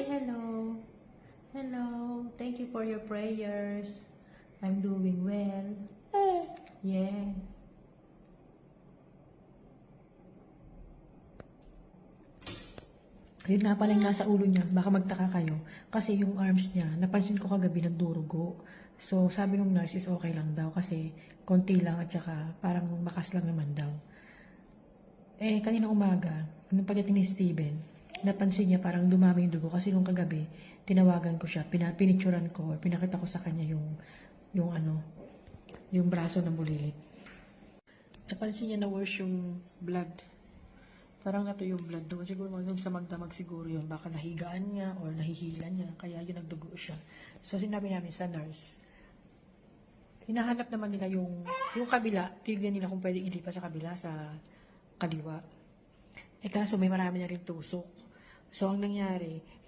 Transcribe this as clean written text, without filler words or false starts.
Say hello. Hello. Thank you for your prayers. I'm doing well. Yeah. Yun nga pala yung nasa ulo niya. Baka magtaka kayo. Kasi yung arms niya, napansin ko kagabi nagdurugo. So, sabi ng nurse is okay lang daw. Kasi konti lang at saka parang bakas lang naman daw. Eh, kanina umaga, nung pagdating ni Steven, napansin niya parang dumami yung dugo. Kasi nung kagabi, tinawagan ko siya, pinicturean ko, or pinakita ko sa kanya yung braso ng bulilit. Napansin niya na worse yung blood. Parang nato yung blood doon. Siguro yung sa magdamag siguro yun. Baka nahigaan niya or nahihila niya. Kaya yun nagdugo siya. So sinabi namin sa nurse, hinahanap naman nila yung kabila. Tignan nila kung pwede ilipat sa kabila sa kaliwa. Eh kaso may marami na rin tusok. So ang nangyari,